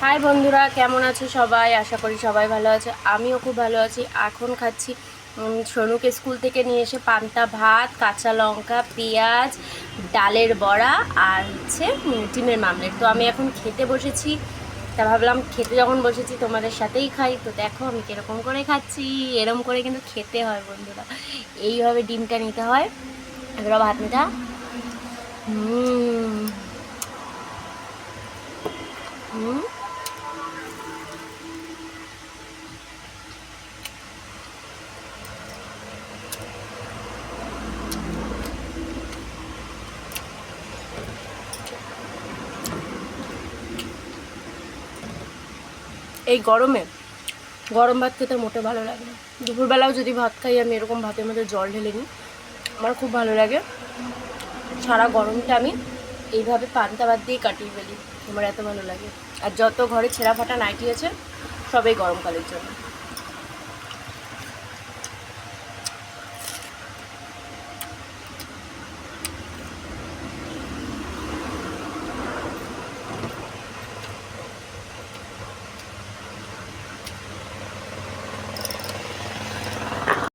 High বন্ধুরা, কেমন আছো সবাই? আশা করি সবাই ভালো আছে। আমিও খুব ভালো আছি। এখন খাচ্ছি সোনুকে স্কুল থেকে নিয়ে এসে পান্তা ভাত, কাঁচা লঙ্কা, পেঁয়াজ, ডালের বড়া আর হচ্ছে ডিমের মামলেট। তো আমি এখন খেতে বসেছি। তা ভাবলাম খেতে যখন বসেছি তোমাদের সাথেই খাই। তো দেখো আমি কীরকম করে খাচ্ছি। এরম করে কিন্তু খেতে হয় বন্ধুরা। এইভাবে ডিমটা নিতে হয়, এগুলো ভাত নিতে হয়। হুম হুম এই গরমে গরম ভাত খেতে মোটে ভালো লাগে না। দুপুরবেলাও যদি ভাত খাই, আমি এরকম ভাতের মধ্যে জল ঢেলে নিই, আমার খুব ভালো লাগে। সারা গরমটা আমি এইভাবে পান্তা ভাত দিয়ে কাটিয়ে ফেলি, আমার এত ভালো লাগে। আর যত ঘরে ছেঁড়া ফাটা নাইটি আছে সব এই গরমকালের জন্য।